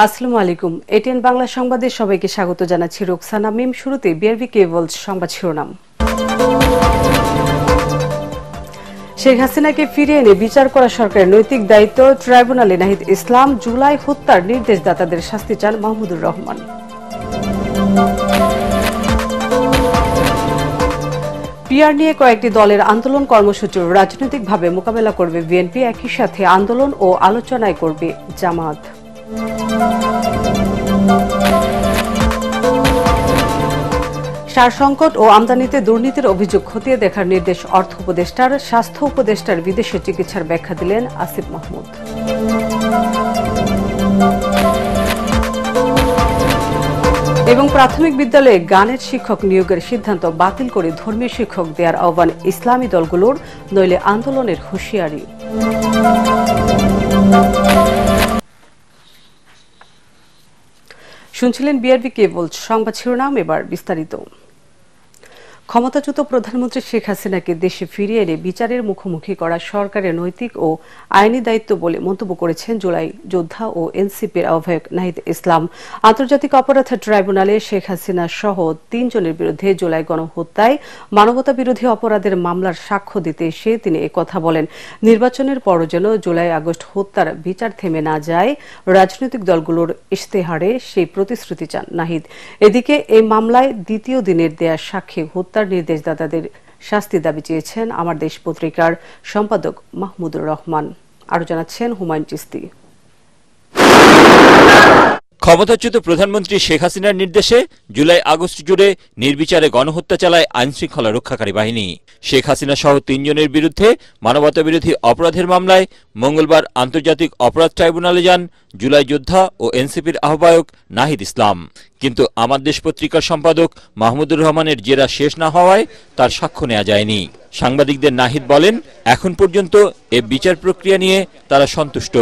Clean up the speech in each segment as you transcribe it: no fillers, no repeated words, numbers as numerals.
আসসালামু আলাইকুম। এটিএন বাংলা সংবাদে সবাইকে স্বাগত জানাচ্ছি রোকসানা মিম। শুরুতে বিআরবি কেবলস সংবাদ শিরোনাম। শেখ হাসিনাকে ফিরিয়ে এনে বিচার করা সরকারের নৈতিক দায়িত্ব, ট্রাইব্যুনালে নাহিদ ইসলাম। জুলাই হত্যার নির্দেশদাতাদের শাস্তি চান মাহমুদুর রহমান। পিআর নিয়ে কয়েকটি দলের আন্দোলন কর্মসূচি রাজনৈতিকভাবে মোকাবেলা করবে বিএনপি, একই সাথে আন্দোলন ও আলোচনায় করবে জামাত। সার সংকট ও আমদানিতে দুর্নীতির অভিযোগ খতিয়ে দেখার নির্দেশ অর্থ উপদেষ্টার। স্বাস্থ্য উপদেষ্টার বিদেশে চিকিৎসার ব্যাখ্যা দিলেন আসিফ মাহমুদ। এবং প্রাথমিক বিদ্যালয়ে গানের শিক্ষক নিয়োগের সিদ্ধান্ত বাতিল করে ধর্মীয় শিক্ষক দেওয়ার আহ্বান ইসলামী দলগুলোর, নইলে আন্দোলনের হুঁশিয়ারি। শুনছিলেন বিআরবি কেবলস সংবাদ শিরোনাম, এবার বিস্তারিত। ক্ষমতাচ্যুত প্রধানমন্ত্রী শেখ হাসিনাকে দেশে ফিরিয়ে এনে বিচারের মুখোমুখি করা সরকারের নৈতিক ও আইনি দায়িত্ব বলে মন্তব্য করেছেন জুলাই যোদ্ধা ও এনসিপির আহ্বায়ক নাহিদ ইসলাম। আন্তর্জাতিক অপরাধ ট্রাইব্যুনালে শেখ হাসিনা সহ ৩ জনের বিরুদ্ধে জুলাই গণহত্যায় মানবতা বিরোধী অপরাধের মামলার সাক্ষ্য দিতে এসে তিনি একথা বলেন। নির্বাচনের পরও যেন জুলাই আগস্ট হত্যার বিচার থেমে না যায়, রাজনৈতিক দলগুলোর ইশতেহারে সেই প্রতিশ্রুতি চান নাহিদ। এদিকে এই মামলায় দ্বিতীয় দিনের দেয়া সাক্ষী হত্যার নির্দেশদাতাদের শাস্তি দাবি চেয়েছেন আমার দেশ পত্রিকার সম্পাদক মাহমুদুর রহমান। আরো জানাচ্ছেন হুমায়ুন চিস্তি। ক্ষমতাচ্যুত প্রধানমন্ত্রী শেখ হাসিনার নির্দেশে জুলাই আগস্ট জুড়ে নির্বিচারে গণহত্যা চালায় আইনশৃঙ্খলা রক্ষাকারী বাহিনী। শেখ হাসিনা সহ ৩ জনের বিরুদ্ধে মানবতা বিরোধী অপরাধের মামলায় মঙ্গলবার আন্তর্জাতিক অপরাধ ট্রাইব্যুনালে যান জুলাই যোদ্ধা ও এনসিপির আহ্বায়ক নাহিদ ইসলাম। কিন্তু আমার দেশ পত্রিকার সম্পাদক মাহমুদুর রহমানের জেরা শেষ না হওয়ায় তার সাক্ষ্য নেওয়া যায়নি। সাংবাদিকদের নাহিদ বলেন, এখন পর্যন্ত এ বিচার প্রক্রিয়া নিয়ে তারা সন্তুষ্ট।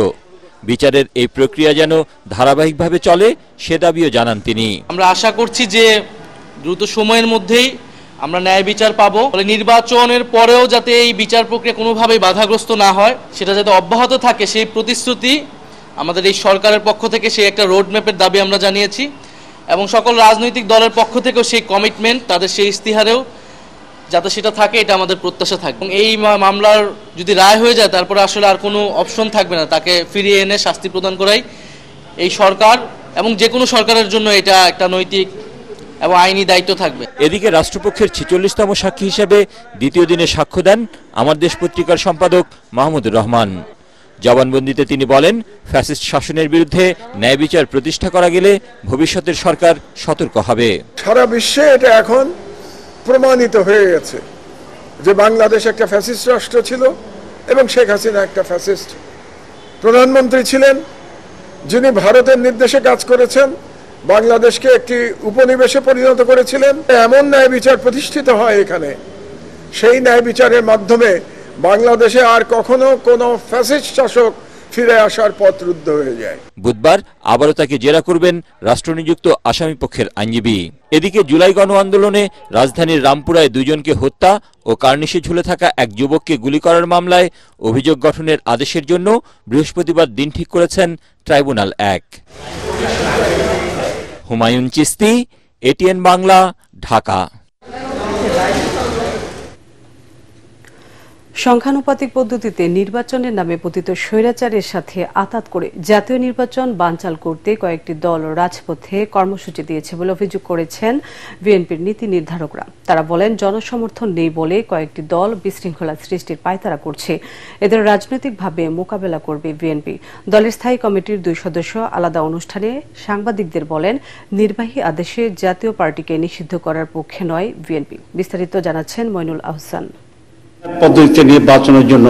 বিচারের এই প্রক্রিয়া যেন ধারাবাহিকভাবে চলে সে দাবিও জানান তিনি। আমরা আশা করছি যে দ্রুত সময়ের মধ্যেই আমরা ন্যায় বিচার পাবো। নির্বাচনের পরেও যাতে এই বিচার প্রক্রিয়া কোনোভাবেই বাধাগ্রস্ত না হয়, সেটা যাতে অব্যাহত থাকে, সেই প্রতিশ্রুতি আমাদের এই সরকারের পক্ষ থেকে সেই একটা রোডম্যাপের দাবি আমরা জানিয়েছি, এবং সকল রাজনৈতিক দলের পক্ষ থেকেও সেই কমিটমেন্ট, তাদের সেই ইস্তিহারেও যাতে সেটা থাকে, এটা আমাদের প্রত্যাশা থাকবে। এই মামলার যদি রায় হয়ে যায়, তারপরে আসলে আর কোনো অপশন থাকবে না, তাকে ফিরিয়ে এনে শাস্তি প্রদান করাই এই সরকার এবং যে কোনো সরকারের জন্য এটা একটা নৈতিক এবং আইনি দায়িত্ব থাকবে। এদিকে রাষ্ট্রপক্ষের ৪৬তম সাক্ষী হিসেবে দ্বিতীয় দিনে সাক্ষ্য দেন আমার দেশ পত্রিকার সম্পাদক মাহমুদুর রহমান। জবানবন্দিতে তিনি বলেন, ফ্যাসিস্ট শাসনের বিরুদ্ধে ন্যায় বিচার প্রতিষ্ঠা করা গেলে ভবিষ্যতের সরকার সতর্ক হবে। সারা বিশ্বে এটা এখন প্রমাণিত হয়ে গেছে যে বাংলাদেশ একটা ফ্যাসিস্ট রাষ্ট্র ছিল এবং শেখ হাসিনা একটা ফ্যাসিস্ট প্রধানমন্ত্রী ছিলেন, যিনি ভারতের নির্দেশে কাজ করেছেন, বাংলাদেশকে একটি উপনিবেশে পরিণত করেছিলেন। এমন ন্যায় বিচার প্রতিষ্ঠিত হয় এখানে, সেই ন্যায় বিচারের মাধ্যমে বাংলাদেশে আর কখনো কোনো ফ্যাসিস্ট শাসক ফিরে আসার পথ রুদ্ধ হয়ে যায়। বুধবার আবারও তাকে জেরা করবেন রাষ্ট্রনিযুক্ত আসামি পক্ষের আইনজীবী। এদিকে জুলাই গণ আন্দোলনে রাজধানীর রামপুরায় 2 জনকে হত্যা ও কার্নিশে ঝুলে থাকা এক যুবককে গুলি করার মামলায় অভিযোগ গঠনের আদেশের জন্য বৃহস্পতিবার দিন ঠিক করেছেন ট্রাইব্যুনাল 1। হুমায়ুন চিস্তি, এটিএন বাংলা, ঢাকা। সংখ্যানুপাতিক পদ্ধতিতে নির্বাচনের নামে পতিত স্বৈরাচারের সাথে আঁতাত করে জাতীয় নির্বাচন বানচাল করতে কয়েকটি দল রাজপথে কর্মসূচি দিয়েছে বলে অভিযোগ করেছেন বিএনপির নীতি নির্ধারকরা। তারা বলেন, জনসমর্থন নেই বলে কয়েকটি দল বিশৃঙ্খলা সৃষ্টির পায়তারা করছে। এদের রাজনৈতিকভাবে মোকাবেলা করবে বিএনপি। দলের স্থায়ী কমিটির 2 সদস্য আলাদা অনুষ্ঠানে সাংবাদিকদের বলেন, নির্বাহী আদেশে জাতীয় পার্টিকে নিষিদ্ধ করার পক্ষে নয় বিএনপি। বিস্তারিত জানাচ্ছেন মইনুল আহসান। পদ্ধতিতে নির্বাচনের জন্য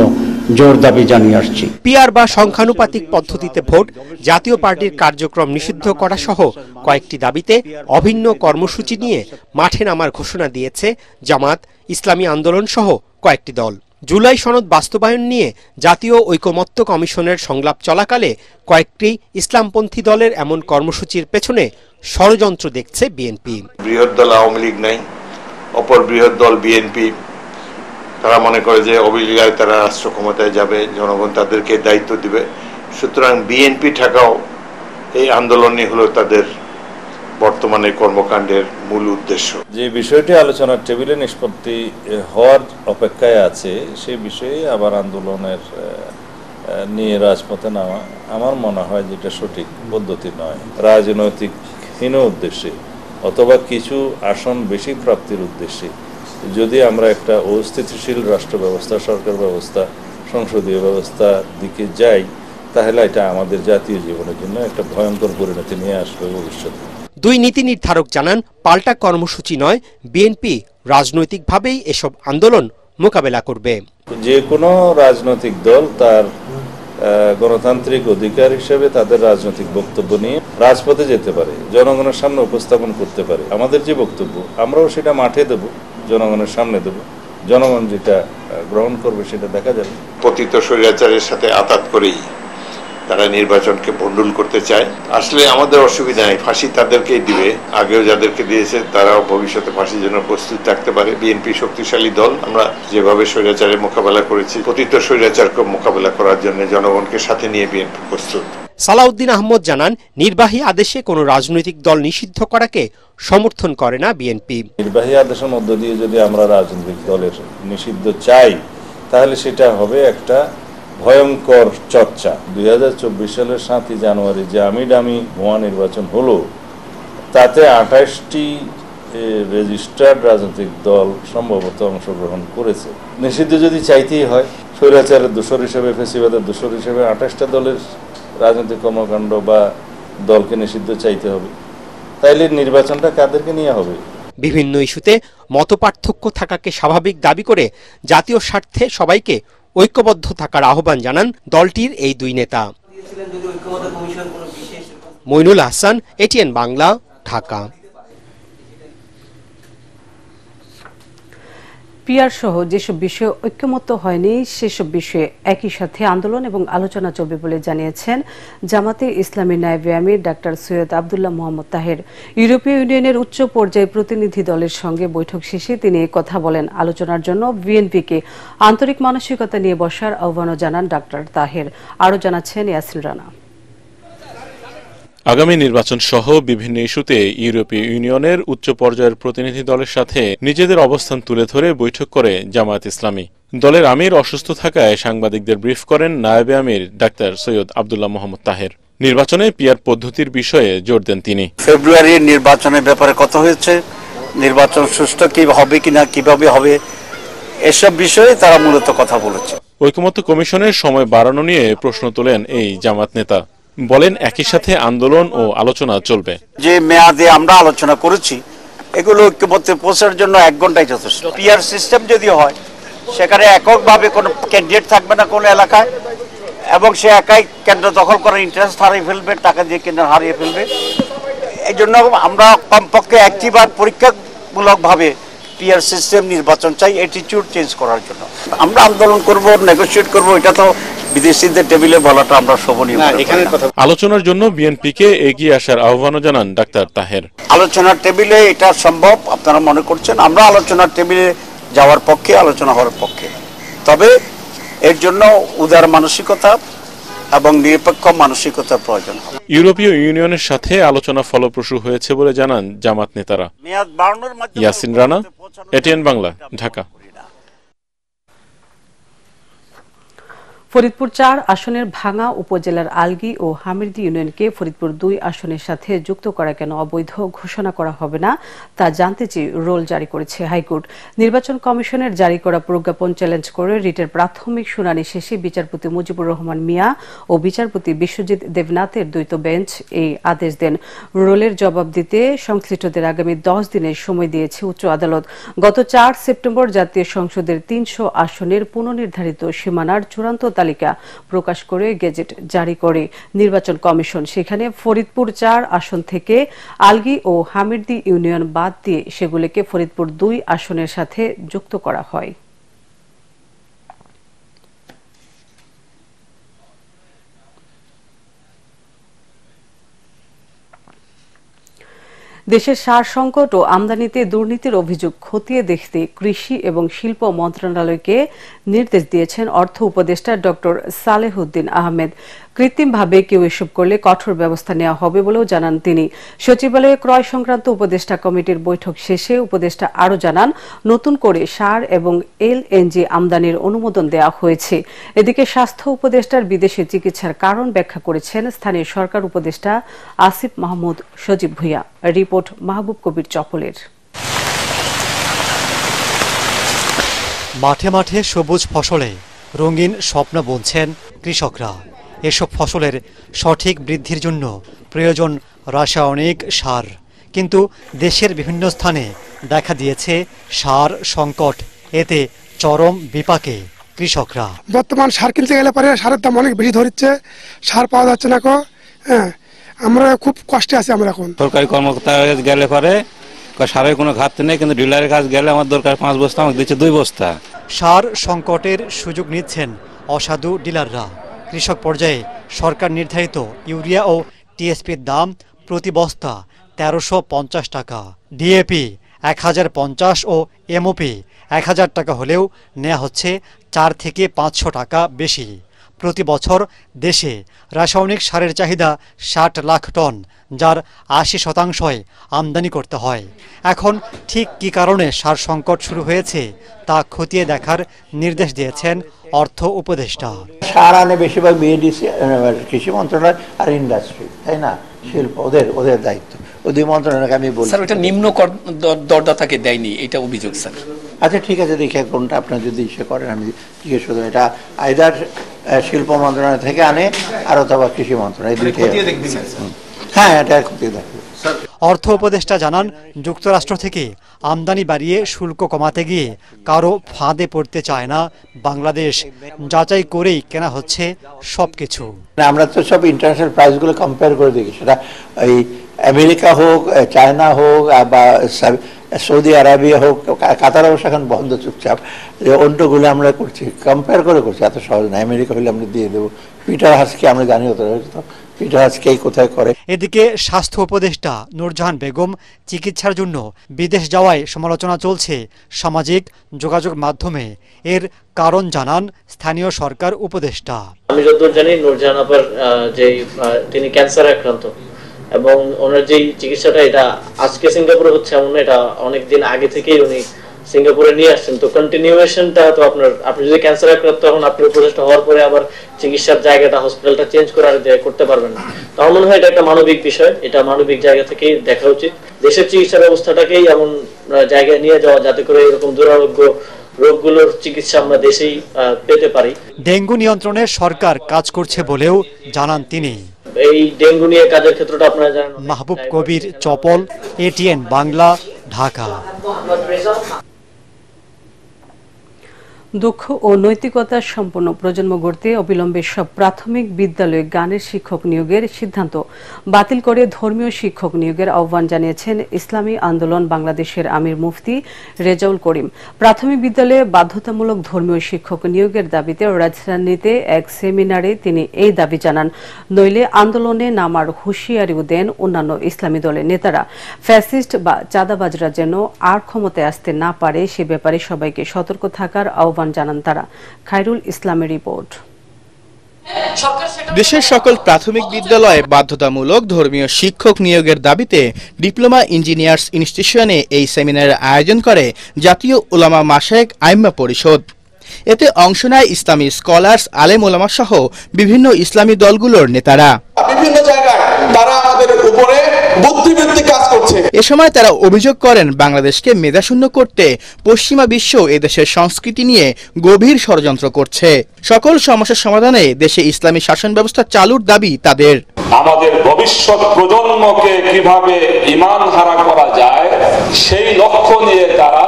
জোর দাবি জানিয়ে আসছি। পিআর বা সংখ্যানুপাতিক পদ্ধতিতে ভোট, জাতীয় পার্টির কার্যক্রম নিষিদ্ধ করা সহ কয়েকটি দাবিতে অভিন্ন কর্মসূচি নিয়ে মাঠে নামার ঘোষণা দিয়েছে জামাত, ইসলামী আন্দোলন সহ কয়েকটি দল। জুলাই সনদ বাস্তবায়ন নিয়ে জাতীয় ঐকমত্য কমিশনের সংলাপ চলাকালে কয়েকটি ইসলামপন্থী দলের এমন কর্মসূচির পেছনে ষড়যন্ত্র দেখছে বিএনপি। বৃহৎ দল আওয়ামী লীগ নাই, অপর বৃহৎ দল বিএনপি। তারা মনে করে যে অবিলম্বে তারা রাষ্ট্র ক্ষমতায় যাবে, জনগণ তাদেরকে দায়িত্ব দিবে, সুতরাং বিএনপি ঠেকাও এই আন্দোলনই হলো তাদের বর্তমানে কর্মকাণ্ডের মূল উদ্দেশ্য। যে বিষয়টি আলোচনার টেবিলে নিষ্পত্তি হওয়ার অপেক্ষায় আছে সেই বিষয়ে আবার আন্দোলনের নিয়ে রাজপথে নামা আমার মনে হয় যেটা সঠিক পদ্ধতি নয়। রাজনৈতিকহীন উদ্দেশ্যে অথবা কিছু আসন বেশি প্রাপ্তির উদ্দেশ্যে যদি আমরা একটা অস্থিতিশীল রাষ্ট্র ব্যবস্থা, সরকার ব্যবস্থা, সংসদীয় ব্যবস্থার দিকে যাই, তাহলে এটা আমাদের জাতীয় জীবনের জন্য একটা ভয়ঙ্কর পরিণতি নিয়ে আসবে ভবিষ্যতে। দুই নীতি নির্ধারক জানান, পাল্টা কর্মসূচি নয়, বিএনপি রাজনৈতিকভাবেই এসব আন্দোলন মোকাবেলা করবে। যে কোনো রাজনৈতিক দল তার গণতান্ত্রিক অধিকার হিসেবে তাদের রাজনৈতিক বক্তব্য নিয়ে রাজপথে যেতে পারে, জনগণের সামনে উপস্থাপন করতে পারে। আমাদের যে বক্তব্য আমরাও সেটা মাঠে দেব, জনগণের সামনে দেব, জনগণ যেটা গ্রহণ করবে সেটা দেখা যাবে। পতিত স্বৈরাচারের সাথে আতাত করেই তারা নির্বাচনকে ভণ্ডুল করতে চায়। আসলে আমাদের অসুবিধা নেই, ফাঁসি তাদেরকেই দিবে, আগেও যাদেরকে দিয়েছে তারাও ভবিষ্যতে ফাঁসির জন্য প্রস্তুত থাকতে পারে। বিএনপি শক্তিশালী দল, আমরা যেভাবে স্বৈরাচারের মোকাবেলা করেছি, পতিত স্বৈরাচারকে মোকাবেলা করার জন্য জনগণকে সাথে নিয়ে বিএনপি প্রস্তুত। সালাউদ্দিন আহমদ জানান, নির্বাহী আদেশে কোনো রাজনৈতিক দল নিষিদ্ধ করাকে সমর্থন করে না বিএনপি। নির্বাহী আদেশের মধ্য দিয়ে যদি আমরা রাজনৈতিক দলের নিষিদ্ধ চাই, তাহলে সেটা হবে একটা ভয়ঙ্কর চর্চা। 2024 সালের 7 জানুয়ারি যে আমিডামি ভুয়া নির্বাচন হলো, তাতে 28টি রেজিস্টার্ড রাজনৈতিক দল সম্ভবত অংশগ্রহণ করেছে। নিষিদ্ধ যদি চাইতেই হয়, স্বৈরাচারের দোষর হিসেবে, ফ্যাসিবাদের দোষর হিসেবে 28টা দলের রাজনৈতিক কর্মকাণ্ড বা দলকে নিষিদ্ধ চাইতে হবে, তাইলে নির্বাচনটা কাদেরকে নিয়ে হবে? বিভিন্ন ইস্যুতে মতপার্থক্য থাকাকে স্বাভাবিক দাবি করে জাতীয় স্বার্থে সবাইকে ঐক্যবদ্ধ থাকার আহ্বান জানান দলটির এই দুই নেতা। মইনুল হাসান, এটিএন বাংলা, ঢাকা। পিআর সহ যেসব বিষয়ে ঐক্যমত্য হয়নি সেসব বিষয়ে একই সাথে আন্দোলন এবং আলোচনা চলবে বলে জানিয়েছেন জামাতে ইসলামী নায়েবে আমির ডাক্তার সৈয়দ আব্দুল্লাহ মোহাম্মদ তাহের। ইউরোপীয় ইউনিয়নের উচ্চ পর্যায়ে প্রতিনিধি দলের সঙ্গে বৈঠক শেষে তিনি কথা বলেন। আলোচনার জন্য বিএনপিকে আন্তরিক মানসিকতা নিয়ে বসার আহ্বানও জানান ডাক্তার তাহের। আরও জানাচ্ছেন ইয়াসিন রানা। আগামী নির্বাচন সহ বিভিন্ন ইস্যুতে ইউরোপীয় ইউনিয়নের উচ্চ পর্যায়ের প্রতিনিধি দলের সাথে নিজেদের অবস্থান তুলে ধরে বৈঠক করে জামায়াত ইসলামী। দলের আমির অসুস্থ থাকায় সাংবাদিকদের ব্রিফ করেন নায়েবে আমির ডাক্তার সৈয়দ আব্দুল্লাহ মোহাম্মদ তাহের। নির্বাচনে পিআর পদ্ধতির বিষয়ে জোর দেন তিনি। ফেব্রুয়ারির নির্বাচনের ব্যাপারে কথা হয়েছে, নির্বাচন সুষ্ঠু কি হবে কিনা, কিভাবে হবে, এসব বিষয়ে তারা মূলত কথা বলেছে। ঐকমত্য কমিশনের সময় বাড়ানো নিয়ে প্রশ্ন তোলেন এই জামাত নেতা। বলেন একই সাথে আন্দোলন ও আলোচনা চলবে। যে মেয়াদে আমরা আলোচনা করেছি, এগুলো ঐক্যমত্যে পৌঁছার জন্য 1 ঘন্টাই যথেষ্ট। পিআর সিস্টেম যদি হয়, সেখানে এককভাবে কোনো ক্যান্ডিডেট থাকবে না কোনো এলাকায়, এবং সে একাই কেন্দ্র দখল করার ইন্টারেস্ট হারিয়ে ফেলবে, টাকা দিয়ে কেন্দ্র হারিয়ে ফেলবে। এই জন্য আমরা কমপক্ষে একটিবার পরীক্ষামূলকভাবে পিআর সিস্টেম নির্বাচন চাই, অ্যাটিটিউড চেঞ্জ করার জন্য। আমরা আন্দোলন করব, নেগোশিয়েট করব, এটা তো বিদেশিদের টেবিলে বলাটা আমরা শোভনীয় না। এখানে আলোচনার জন্য বিএনপিকে এগিয়ে আসার আহ্বানও জানান ডাক্তার তাহের। আলোচনার টেবিলে এটা সম্ভব আপনারা মনে করছেন, আমরা আলোচনার টেবিলে যাওয়ার পক্ষে, আলোচনা হওয়ার পক্ষে। তবে এর জন্য উদার মানসিকতা এবং নিরপেক্ষ মানসিকতার প্রয়োজন। ইউরোপীয় ইউনিয়নের সাথে আলোচনা ফলপ্রসূ হয়েছে বলে জানান জামাত নেতারা। ইয়াসিন রানা, এটিএন বাংলা, ঢাকা। ফরিদপুর 4 আসনের ভাঙা উপজেলার আলগী ও হামিরদী ইউনিয়নকে ফরিদপুর 2 আসনের সাথে যুক্ত করা কেন অবৈধ ঘোষণা করা হবে না তা জানতে চেয়ে রোল জারি করেছে হাইকোর্ট। নির্বাচন কমিশনের জারি করা প্রজ্ঞাপন চ্যালেঞ্জ করে রিটের প্রাথমিক শুনানি শেষে বিচারপতি মুজিবুর রহমান মিয়া ও বিচারপতি বিশ্বজিৎ দেবনাথের দ্বৈত বেঞ্চ এই আদেশ দেন। রোলের জবাব দিতে সংশ্লিষ্টদের আগামী 10 দিনের সময় দিয়েছে উচ্চ আদালত। গত 4 সেপ্টেম্বর জাতীয় সংসদের 300 আসনের পুনর্নির্ধারিত সীমানার চূড়ান্ত তালিকা প্রকাশ করে গেজেট জারি করে নির্বাচন কমিশন। সেখানে ফরিদপুর 4 আসন থেকে আলগী ও হামিরদী ইউনিয়ন বাদ দিয়ে সেগুলিকে ফরিদপুর 2 আসনের সাথে যুক্ত করা হয়। দেশের সার সংকট ও আমদানিতে দুর্নীতির অভিযোগ খতিয়ে দেখতে কৃষি এবং শিল্প মন্ত্রণালয়কে নির্দেশ দিয়েছেন অর্থ উপদেষ্টা ডক্টর সালেহ উদ্দিন আহমেদ। কৃত্রিমভাবে কেউ এসব করলে কঠোর ব্যবস্থা নেওয়া হবে বলেও জানান তিনি। সচিবালয়ে ক্রয় সংক্রান্ত উপদেষ্টা কমিটির বৈঠক শেষে উপদেষ্টা আরও জানান, নতুন করে সার এবং এলএনজি আমদানির অনুমোদন দেওয়া হয়েছে। এদিকে স্বাস্থ্য উপদেষ্টার বিদেশে চিকিৎসার কারণ ব্যাখ্যা করেছেন স্থানীয় সরকার উপদেষ্টা আসিফ মাহমুদ সজীব ভুঁইয়া। রিপোর্ট মাহবুব কবির চপলের। মাঠে মাঠে সবুজ ফসলে রঙিন স্বপ্ন বুনছেন কৃষকরা। এসব ফসলের সঠিক বৃদ্ধির জন্য প্রয়োজন রাসায়নিক সার, কিন্তু দেশের বিভিন্ন স্থানে দেখা দিয়েছে সার সংকট। এতে চরম বিপাকে কৃষকরা। বর্তমান সার কিনতে গেলে পরে সারের দাম অনেক বেশি ধরছে, সার পাওয়া যাচ্ছে না। হ্যাঁ, আমরা খুব কষ্টে আছি। আমরা এখন সরকারি কর্মকর্তার গেলে পরে সারের কোনো ঘাটতি নেই, কিন্তু ডিলারের কাছে গেলে আমার দরকার 5 বস্তা, আমাকে দিচ্ছে 2 বস্তা। সার সংকটের সুযোগ নিচ্ছেন অসাধু ডিলাররা। কৃষক পর্যায়ে সরকার নির্ধারিত ইউরিয়া ও টিএসপির দাম প্রতি বস্তা 1350 টাকা, ডিএপি 1050 ও এমওপি 1000 টাকা হলেও নেওয়া হচ্ছে 4 থেকে 500 টাকা বেশি। প্রতি বছর দেশে রাসায়নিক সারের চাহিদা 60 লাখ টন, যার 80% আমদানি করতে হয়। এখন ঠিক কী কারণে সার সংকট শুরু হয়েছে তা খতিয়ে দেখার নির্দেশ দিয়েছেন অর্থ উপদেষ্টা। সার আনে বেশিরভাগ বিএডিসি, কৃষি মন্ত্রণালয় আর ইন্ডাস্ট্রি, তাই না, শিল্প, ওদের দায়িত্ব। ওই 2 মন্ত্রণালয়কে আমি বলছি। স্যার, এটা নিম্ন দরদাতাকে দেয়নি, এটা অভিযোগ স্যার। আচ্ছা ঠিক আছে, দেখে কোনটা আপনার যদি ইসে করেন আমি জিজ্ঞেস করবো। এটা আইদার শিল্প মন্ত্রণালয় থেকে আনে আর অথবা কৃষি মন্ত্রণালয়, দুইটাই। হ্যাঁ, এটা খতিয়ে দেখবে। অর্থ উপদেষ্টা জানান, যুক্তরাষ্ট্র থেকে আমদানি বাড়িয়ে শুল্ক কমাতে গিয়ে কারো ফাঁদে পড়তে চায় না বাংলাদেশ। যাচাই করেই কেনা হচ্ছে সবকিছু। আমরা তো সব ইন্টারন্যাশনাল প্রাইসগুলো কম্পেয়ার করে দেখি, সেটা ওই আমেরিকা হোক, চায়না হোক, বা সৌদি আরবিয়া হোক, কাতার অবশ্য এখন বন্ধ চুপচাপ। অন্যগুলো আমরা করছি, কম্পেয়ার করে করছি, এত সহজ না। আমেরিকা হলে আমরা দিয়ে দেবো। পিটার হাসকে আমরা জানি হতে হয়তো পিটার হাসকেই কোথায় করে। এদিকে স্বাস্থ্য উপদেষ্টা নূরজাহান বেগম চিকিৎসার জন্য বিদেশ যাওয়ায় সমালোচনা চলছে সামাজিক যোগাযোগ মাধ্যমে। এর কারণ জানান স্থানীয় সরকার উপদেষ্টা। আমি যতদূর জানি নূরজাহান আপার যে তিনি ক্যান্সার আক্রান্ত, এবং ওনার যে চিকিৎসাটা এটা আজকে সিঙ্গাপুরে হচ্ছে এমন না, এটা অনেকদিন আগে থেকেই উনি সিঙ্গাপুরে নিয়ে আসছেন। তো কন্টিনিউয়েশনটা তো আপনি যদি ক্যান্সার আক্রান্ত এখন আপনার উপদেষ্টা হওয়ার পরে আবার চিকিৎসার জায়গাটা, হসপিটালটা চেঞ্জ করতে পারবেন না। তো আমার মনে হয় এটা একটা মানবিক বিষয়, এটা মানবিক জায়গা থেকেই দেখা উচিত। দেশের চিকিৎসা ব্যবস্থাটাকেই এমন জায়গায় নিয়ে যাওয়া যাতে করে এরকম দুরারোগ্য রোগগুলোর চিকিৎসা আমরা দেশেই পেতে পারি। ডেঙ্গু নিয়ন্ত্রণে সরকার কাজ করছে বলেও জানান তিনি। এই ডেঙ্গু নিয়ে কাজের ক্ষেত্রটা আপনারা জানেন। মাহবুব কবির চপল, এটিএন বাংলা, ঢাকা। দক্ষ ও নৈতিকতা সম্পন্ন প্রজন্ম গড়তে অবিলম্বে সব প্রাথমিক বিদ্যালয়ে গানের শিক্ষক নিয়োগের সিদ্ধান্ত বাতিল করে ধর্মীয় শিক্ষক নিয়োগের আহ্বান জানিয়েছেন ইসলামী আন্দোলন বাংলাদেশের আমির মুফতি রেজাউল করিম। প্রাথমিক বিদ্যালয়ে বাধ্যতামূলক ধর্মীয় শিক্ষক নিয়োগের দাবিতে রাজধানীতে এক সেমিনারে তিনি এই দাবি জানান। নইলে আন্দোলনে নামার হুঁশিয়ারিও দেন অন্যান্য ইসলামী দলের নেতারা। ফ্যাসিস্ট বা চাঁদাবাজরা যেন আর ক্ষমতায় আসতে না পারে সে ব্যাপারে সবাইকে সতর্ক থাকার আহ্বান জানান তারা। খায়রুল ইসলামের রিপোর্ট। দেশের সকল প্রাথমিক বিদ্যালয়ে বাধ্যতামূলক ধর্মীয় শিক্ষক নিয়োগের দাবিতে ডিপ্লোমা ইঞ্জিনিয়ার্স ইনস্টিটিউশনে এই সেমিনারের আয়োজন করে জাতীয় উলামা মাশায়েখ আইম্মা পরিষদ। এতে অংশ নেয় ইসলামী স্কলার্স, আলেম ওলামা সহ বিভিন্ন ইসলামী দলগুলোর নেতারা। বিভিন্ন জায়গায় তারা আমাদের উপরে বুদ্ধিবৃত্তিক কাজ করছে। এ সময় তারা অভিযোগ করেন, বাংলাদেশকে মেধাশূন্য করতে পশ্চিমা বিশ্ব এদেশের সংস্কৃতি নিয়ে গভীর ষড়যন্ত্র করছে। সকল সমস্যার সমাধানে দেশে ইসলামী শাসন ব্যবস্থা চালুর দাবি তাদের। আমাদের ভবিষ্যৎ প্রজন্মকে কিভাবে ঈমান হারা করা যায় সেই লক্ষ্য নিয়ে তারা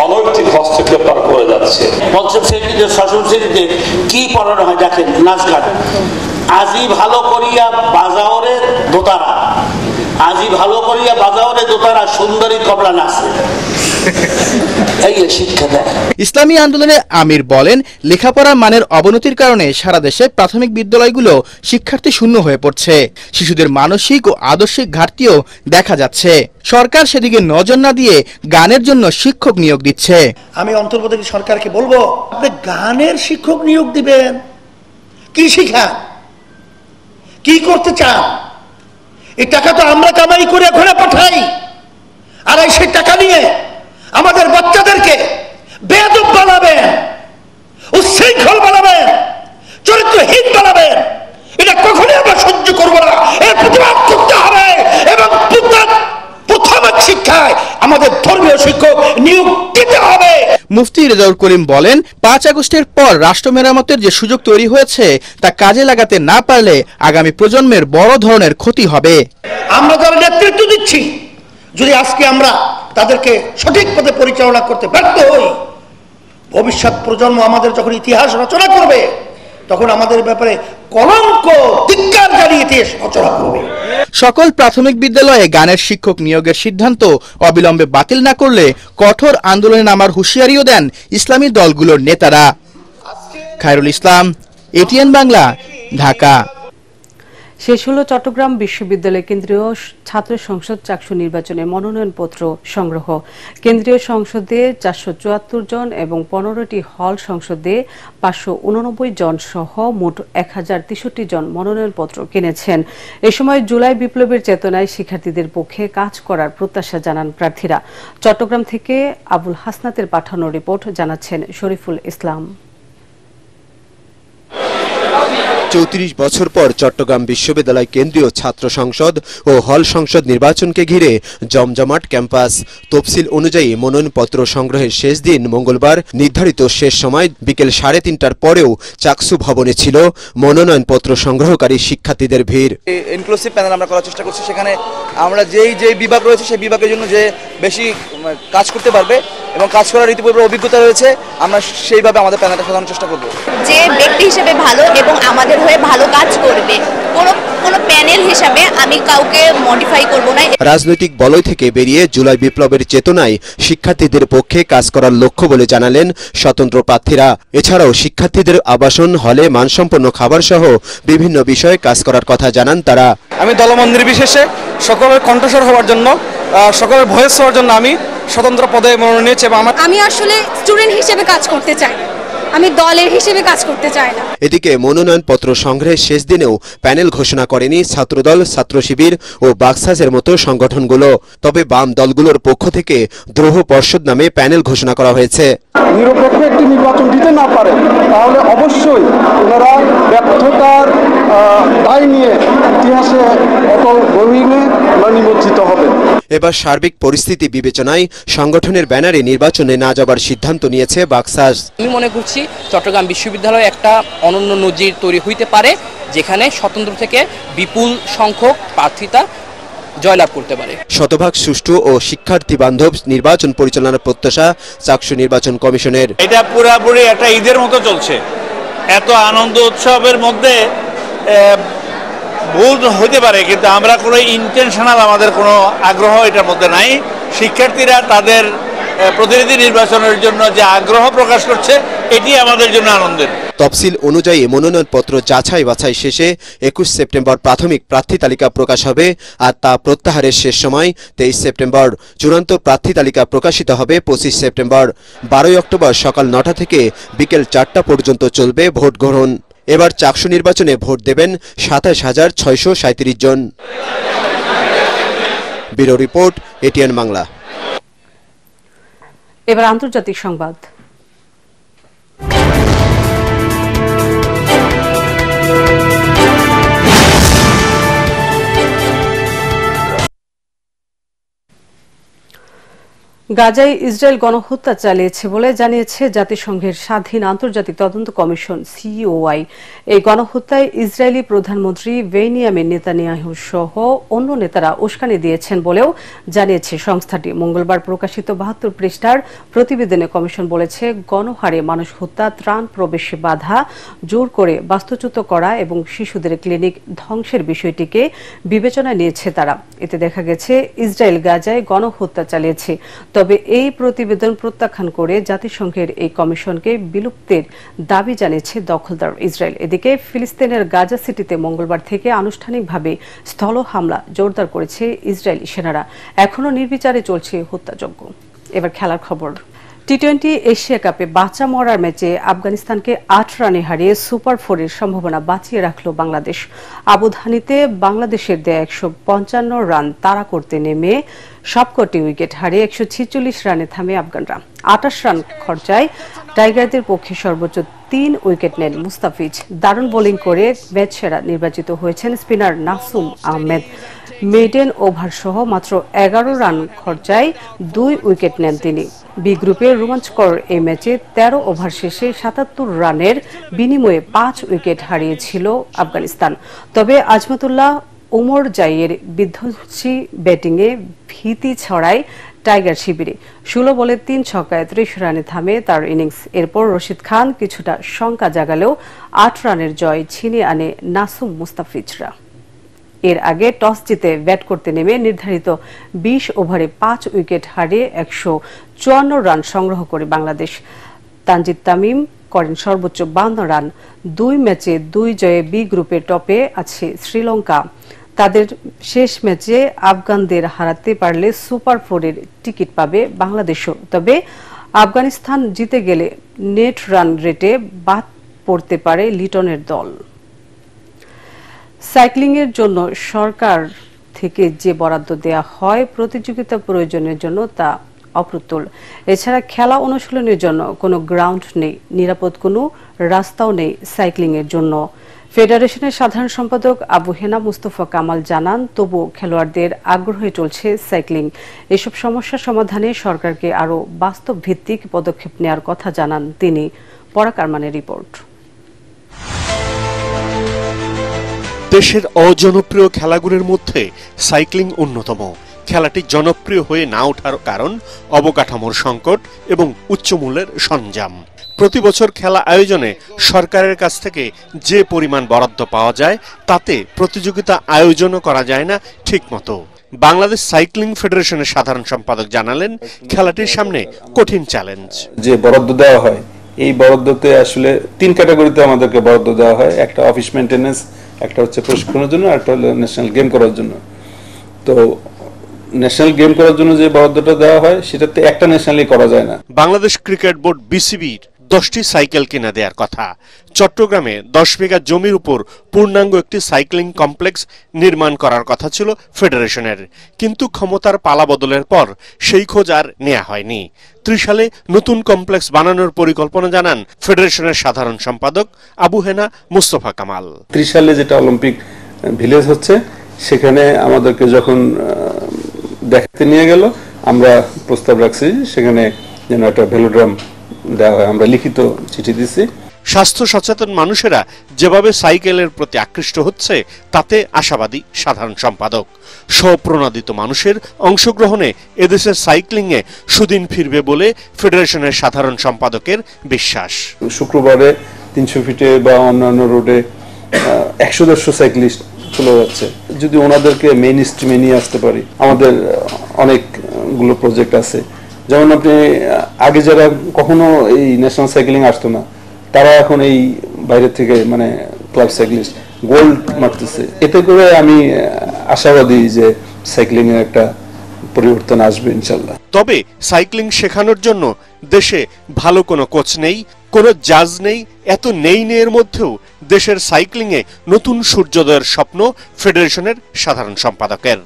অনৈতিক হস্তক্ষেপ করে যাচ্ছে। পঞ্চম শ্রেণীতে, ষষ্ঠ শ্রেণীতে কি পড়ানো হয় দেখেন, নাচ গান। আজি ভালো করিয়া বাজাওরে দোতারা, আজি ভালো করিয়া বাজাওরে দোতারা, সুন্দরী কমলা নাচে। ইসলামী আন্দোলনের আমির বলেন, লেখাপড়ার মানের অবনতির কারণে সারা দেশে প্রাথমিক বিদ্যালয়গুলো শিক্ষার্থী শূন্য হয়ে পড়ছে। শিশুদের মানসিক ও আদর্শিক ঘাটতিও দেখা যাচ্ছে। সরকার সেদিকে নজর না দিয়ে গানের জন্য শিক্ষক নিয়োগ দিচ্ছে। আমি অন্তর্বর্তী সরকারকে বলবো, আপনি গানের শিক্ষক নিয়োগ দিবেন, কি শিখান? কি করতে চান? এই টাকা তো আমরা কামাই করে ঘরে পাঠাই, আর এই সেই টাকা নিয়ে আমাদের বাচ্চাদেরকে বেয়াদব বানাবেন, উচ্ছৃঙ্খল বানাবেন, চরিত্রহীন বানাবেন। এটা কখনোই আমরা সহ্য করব না। এর প্রতিবাদ করতে হবে এবং প্রাথমিক শিক্ষায় আমাদের ধর্মীয় শিক্ষক নিয়োগ দিতে হবে। মুফতি রেজাউল করিম বলেন, 5 আগস্টের পর রাষ্ট্র মেরামতের যে সুযোগ তৈরি হয়েছে তা কাজে লাগাতে না পারলে আগামী প্রজন্মের বড় ধরনের ক্ষতি হবে। আমরা যারা নেতৃত্ব দিচ্ছি, যদি আজকে আমরা তাদেরকে সঠিক পথে পরিচালনা করতে ব্যর্থ হই, ভবিষ্যৎ প্রজন্ম আমাদের যখন ইতিহাস রচনা করবে তখন আমাদের ব্যাপারে কলঙ্ক, ধিক্কার জানিয়ে ইতিহাস রচনা করবে। সকল প্রাথমিক বিদ্যালয়ে গানের শিক্ষক নিয়োগের সিদ্ধান্ত অবিলম্বে বাতিল না করলে কঠোর আন্দোলনে নামার হুঁশিয়ারিও দেন ইসলামী দলগুলোর নেতারা। খায়রুল ইসলাম, এটিএন বাংলা, ঢাকা। শেষ হলো চট্টগ্রাম বিশ্ববিদ্যালয় কেন্দ্রীয় ছাত্র সংসদ চাকসু নির্বাচনে মনোনয়নপত্র সংগ্রহ। কেন্দ্রীয় সংসদে 474 জন এবং 15টি হল সংসদে 589 জন সহ মোট 1063 জন মনোনয়নপত্র কিনেছেন। এ সময় জুলাই বিপ্লবের চেতনায় শিক্ষার্থীদের পক্ষে কাজ করার প্রত্যাশা জানান প্রার্থীরা। চট্টগ্রাম থেকে আবুল হাসনাতের পাঠানো রিপোর্ট জানাচ্ছেন শরীফুল ইসলাম। 34 বছর পর চট্টগ্রাম বিশ্ববিদ্যালয় কেন্দ্রীয় ছাত্র সংসদ ও হল সংসদ নির্বাচনকে ঘিরে জমজমাট ক্যাম্পাস। তফসিল অনুযায়ী মনোনয়নপত্র সংগ্রহের শেষ দিন মঙ্গলবার। নির্ধারিত শেষ সময় বিকেল 3:30টার পরেও চাকসু ভবনে ছিল মনোনয়নপত্র সংগ্রহকারী শিক্ষার্থীদের ভিড়। ইনক্লুসিভ প্যানেল আমরা করার চেষ্টা করছি, সেখানে আমরা যেই বিভাগ রয়েছে সেই বিভাগের জন্য যে বেশি কাজ করতে পারবে এবং কাজ করার ইতিপূর্বে অভিজ্ঞতা রয়েছে, আমরা সেইভাবে আমাদের প্যানেলটা সাজানোর চেষ্টা করব। যে ব্যক্তি হিসেবে ভালো এবং আমাদের হয়ে ভালো কাজ করবে, কোনো প্যানেল হিসাবে আমি কাউকে মডিফাই করব না। রাজনৈতিক বলয় থেকে বেরিয়ে জুলাই বিপ্লবের চেতনায় শিক্ষার্থীদের পক্ষে কাজ করার লক্ষ্য বলে জানালেন স্বতন্ত্র প্রার্থীরা। এছাড়াও শিক্ষার্থীদের আবাসন, হলে মানসম্পন্ন খাবার সহ বিভিন্ন বিষয়ে কাজ করার কথা জানান তারা। আমি দলমত নির্বিশেষে সকলের কণ্ঠস্বর হওয়ার জন্য, সকলের ভয়েস হওয়ার জন্য আমি স্বতন্ত্র পদে মনোনয়ন নিয়েছি। আমি আসলে স্টুডেন্ট হিসেবে কাজ করতে চাই, আমি দলের হিসেবে কাজ করতে চাই না। এদিকে মনোনয়নপত্র সংগ্রহের শেষ দিনেও প্যানেল ঘোষণা করেনি ছাত্রদল, ছাত্র শিবির ও বাকসাসের মতো সংগঠনগুলো। তবে বাম দলগুলোর পক্ষ থেকে দ্রোহ পর্ষদ নামে প্যানেল ঘোষণা করা হয়েছে। নিরপেক্ষ একটি নির্বাচন দিতে না পারে তাহলে অবশ্যই ওনারা ব্যর্থতার দায় নিয়ে ইতিহাসে অটল গভীরে নিমজ্জিত হবে। এবার সার্বিক পরিস্থিতি বিবেচনায় সংগঠনের ব্যানারে নির্বাচনে না যাবার সিদ্ধান্ত নিয়েছে বাকসাস। আমি মনে করছি চট্টগ্রাম বিশ্ববিদ্যালয় একটা অনন্য নজির তৈরি হইতে পারে, যেখানে স্বতন্ত্র থেকে বিপুল সংখ্যক প্রার্থিতা জয়লাভ করতে পারে। শতভাগ সুষ্ঠু ও শিক্ষার্থী বান্ধব নির্বাচন পরিচালনার প্রত্যাশা চাকসু নির্বাচন কমিশনের। এটা পুরাপুরি একটা ঈদের মতো চলছে। এত আনন্দ উৎসবের মধ্যে ভুল হতে পারে, কিন্তু আমরা কোনো ইন্টেনশনাল আমাদের কোনো আগ্রহ এটার মধ্যে নাই। শিক্ষার্থীরা তাদের প্রতিনিধি নির্বাচনের জন্য যে আগ্রহ প্রকাশ করছে, এটি আমাদের জন্য আনন্দের। তফসিল অনুযায়ী মনোনয়নপত্র যাচাই বাছাই শেষে 21 সেপ্টেম্বর প্রাথমিক প্রার্থী তালিকা প্রকাশ হবে, আর তা প্রত্যাহারের শেষ সময় 23 সেপ্টেম্বর। চূড়ান্ত প্রার্থী তালিকা প্রকাশিত হবে 25 সেপ্টেম্বর। 12 অক্টোবর সকাল 9টা থেকে বিকেল 4টা পর্যন্ত চলবে ভোট গ্রহণ। এবার চাকসু নির্বাচনে ভোট দেবেন 27,637 জন। Bureau report, ATN Bangla. এবার আন্তর্জাতিক সংবাদ। গাজায় ইসরায়েল গণহত্যা চালিয়েছে বলে জানিয়েছে জাতিসংঘের স্বাধীন আন্তর্জাতিক তদন্ত কমিশন সিওআই। এই গণহত্যায় ইসরায়েলি প্রধানমন্ত্রী বেনিয়ামিন নেতানিয়াহু সহ অন্য নেতারা উস্কানি দিয়েছেন বলেও জানিয়েছে সংস্থাটি। মঙ্গলবার প্রকাশিত 72 পৃষ্ঠার প্রতিবেদনে কমিশন বলেছে, গণহারে মানুষ হত্যা, ত্রাণ প্রবেশে বাধা, জোর করে বাস্তুচ্যুত করা এবং শিশুদের ক্লিনিক ধ্বংসের বিষয়টিকে বিবেচনায় নিয়েছে তারা। এতে দেখা গেছে ইসরায়েল গাজায় গণহত্যা চালিয়েছে। তবে এই প্রতিবেদন প্রত্যাখ্যান করে জাতিসংঘের এই কমিশনকে বিলুপ্তির দাবি জানিয়েছে দখলদার ইসরায়েল। এদিকে ফিলিস্তিনের গাজা সিটিতে মঙ্গলবার থেকে আনুষ্ঠানিকভাবে স্থল হামলা জোরদার করেছে ইসরায়েলি সেনারা। এখনও নির্বিচারে চলছে হত্যাযজ্ঞ। এবার খেলার খবর। টি-20 এশিয়া কাপে বাঁচা মরার ম্যাচে আফগানিস্তানকে ৮ রানে হারিয়ে সুপার 4-এর সম্ভাবনা বাঁচিয়ে রাখল বাংলাদেশ। আবুধানিতে বাংলাদেশের দেয়া ১৫৫ রান তাড়া করতে নেমে সবকটি উইকেট হারিয়ে ১৪৬ রানে থামে আফগানরা। ২৮ রান খরচায় টাইগারদের পক্ষে সর্বোচ্চ ৩ উইকেট নেন মুস্তাফিজ। দারুণ বোলিং করে ম্যাচ সেরা নির্বাচিত হয়েছেন spinner Nasum Ahmed. Maiden over সহ মাত্র ১১ রান খরচায় ২ উইকেট নেন তিনি। বি গ্রুপের রোমাঞ্চকর এই ম্যাচে ১৩ ওভার শেষে ৭৭ রানের বিনিময়ে ৫ উইকেট হারিয়েছিল আফগানিস্তান। তবে আজমতুল্লাহ ওমর জাইয়ের বিধ্বংসী ব্যাটিংয়ে ভীতি ছড়ায় টাইগার শিবিরে। ১৬ বলে ৩ ছক্কায় ৩০ রানে থামে তার ইনিংস। এরপর রশিদ খান কিছুটা শঙ্কা জাগালেও ৮ রানের জয় ছিনিয়ে আনে নাসুম মুস্তাফিজরা। এর আগে টস জিতে ব্যাট করতে নেমে নির্ধারিত ২০ ওভারে ৫ উইকেট হারিয়ে ১৫৪ রান সংগ্রহ করে বাংলাদেশ। তানজিদ তামিম করেন সর্বোচ্চ ৫২ রান। ২ ম্যাচে ২ জয়ে বি গ্রুপের টপে আছে শ্রীলঙ্কা। তাদের শেষ ম্যাচে আফগানদের হারাতে পারলে সুপার 4-এর টিকিট পাবে বাংলাদেশও। তবে আফগানিস্তান জিতে গেলে নেট রান রেটে বাদ পড়তে পারে লিটনের দল। সাইক্লিংয়ের জন্য সরকার থেকে যে বরাদ্দ দেয়া হয় প্রতিযোগিতা প্রয়োজনের জন্য তা অপ্রতুল। এছাড়া খেলা অনুশীলনের জন্য কোনো গ্রাউন্ড নেই, নিরাপদ কোনো রাস্তাও নেই সাইক্লিংয়ের জন্য। ফেডারেশনের সাধারণ সম্পাদক আবু হেনা মুস্তফা কামাল জানান, তবু খেলোয়াড়দের আগ্রহে চলছে সাইক্লিং। এসব সমস্যা সমাধানে সরকারকে আরও বাস্তব ভিত্তিক পদক্ষেপ নেওয়ার কথা জানান তিনি। পরাকারমানের রিপোর্ট। দেশের অজনপ্রিয় খেলাগুলোর মধ্যে সাইক্লিং অন্যতম। খেলাটি জনপ্রিয় হয়ে না ওঠার কারণ অবকাঠামোর সংকট এবং উচ্চমূল্যের সরঞ্জাম। প্রতি বছর খেলা আয়োজনে সরকারের কাছ থেকে যে পরিমাণ বরাদ্দ পাওয়া যায় তাতে প্রতিযোগিতা আয়োজনও করা যায় না ঠিকমতো। বাংলাদেশ সাইক্লিং ফেডারেশনের সাধারণ সম্পাদক জানালেন, খেলাটির সামনে কঠিন চ্যালেঞ্জ। যে বরাদ্দ দেওয়া হয় এই বরাদ্দতে আসলে ৩ ক্যাটাগরিতে আমাদেরকে বরাদ্দ দেওয়া হয়। একটা অফিস মেইনটেনেন্স, একটা হচ্ছে প্রশিক্ষণের জন্য, আর একটা হলো ন্যাশনাল গেম করার জন্য। তো ন্যাশনাল গেম করার জন্য যে বরাদ্দটা দেওয়া হয় সেটাতে একটা ন্যাশনালি করা যায় না। বাংলাদেশ ক্রিকেট বোর্ড বিসিবির 10টি সাইকেল কিনে দেওয়ার কথা। চট্টগ্রামে 10 বিঘা জমির উপর পূর্ণাঙ্গ একটি সাইক্লিং কমপ্লেক্স নির্মাণ করার কথা ছিল ফেডারেশনের, কিন্তু ক্ষমতার পালা বদলের পর সেই খোঁজ আর নেওয়া হয়নি। ৩০ সালে নতুন কমপ্লেক্স বানানোর পরিকল্পনা জানান ফেডারেশনের সাধারণ সম্পাদক আবু হেনা মুস্তফা কামাল। ৩০ সালে যেটা অলিম্পিক ভিলেজ হচ্ছে সেখানে আমাদেরকে যখন দেখতে নিয়ে গেল, আমরা প্রস্তাব রাখছি সেখানে যেন একটা ভেলোড্রাম দেওয়া হয়। আমরা লিখিত চিঠি দিচ্ছি। স্বাস্থ্য সচেতন মানুষেরা যেভাবে সাইকেলের প্রতি আকৃষ্ট হচ্ছে তাতে আশাবাদী সাধারণ সম্পাদক। স্বপ্রণোদিত মানুষের অংশগ্রহণে এদেশের সাইক্লিংয়ে সুদিন ফিরবে বলে ফেডারেশনের সাধারণ সম্পাদকের বিশ্বাস। শুক্রবারে ৩০০ ফিটে বা অন্যান্য রোডে ১০০ সাইক্লিস্ট চলে যাচ্ছে। যদি ওনাদেরকে মেইন স্ট্রিমে নিয়ে আসতে পারি, আমাদের অনেকগুলো প্রজেক্ট আছে। যেমন আপনি আগে যারা কখনো এই ন্যাশনাল সাইক্লিং আসতো না, তারা এখন এই বাইরে থেকে মানে ক্লাব সাইক্লিস্ট গোল্ড মারতেছে। এতে করে আমি আশাবাদী যে সাইক্লিং এর একটা পরিবর্তন আসবে ইনশাল্লাহ। তবে সাইক্লিং শেখানোর জন্য দেশে ভালো কোনো কোচ নেই, কোনো জাজ নেই। এত নেই এর মধ্যেও দেশের সাইক্লিংয়ে নতুন সূর্যোদয়ের স্বপ্ন ফেডারেশনের সাধারণ সম্পাদকের।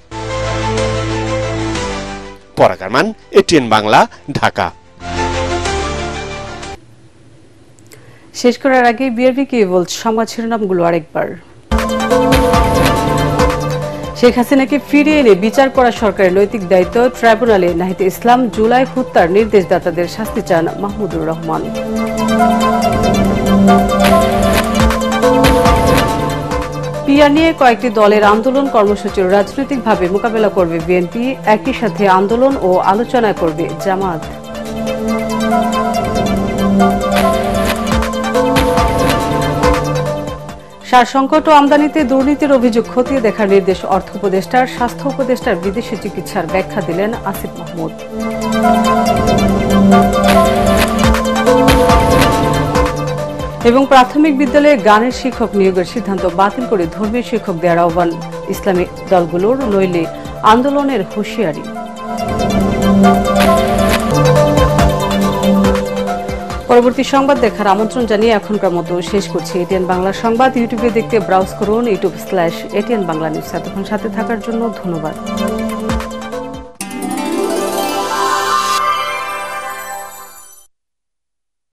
পরাকারমান, এটিএন বাংলা, ঢাকা। শেষ করার আগে বিআরবি কেবল সংবাদ শিরোনামগুলো আরেকবার। শেখ হাসিনাকে ফিরিয়ে এনে বিচার করা সরকারের নৈতিক দায়িত্ব, ট্রাইব্যুনালে নাহিদ ইসলাম। জুলাই হত্যার নির্দেশদাতাদের শাস্তি চান মাহমুদুর রহমান। পিআর নিয়ে কয়েকটি দলের আন্দোলন কর্মসূচির রাজনৈতিকভাবে মোকাবেলা করবে বিএনপি, একই সাথে আন্দোলন ও আলোচনা করবে জামাত। সার সংকট ও আমদানিতে দুর্নীতির অভিযোগ খতিয়ে দেখার নির্দেশ অর্থ উপদেষ্টার। স্বাস্থ্য উপদেষ্টার বিদেশি চিকিৎসার ব্যাখ্যা দিলেন আসিফ মাহমুদ। এবং প্রাথমিক বিদ্যালয়ে গানের শিক্ষক নিয়োগের সিদ্ধান্ত বাতিল করে ধর্মীয় শিক্ষক দেওয়ার আহ্বান ইসলামী দলগুলোর, নইলে আন্দোলনের হুঁশিয়ারি। পরবর্তী সংবাদ দেখার আমন্ত্রণ জানিয়ে এখনকার মতো শেষ করছি। এটিএন বাংলা সংবাদ ইউটিউবে দেখতে ব্রাউজ করুন youtube/ATN বাংলা নিউজ। এতক্ষণ সাথে থাকার জন্য ধন্যবাদ।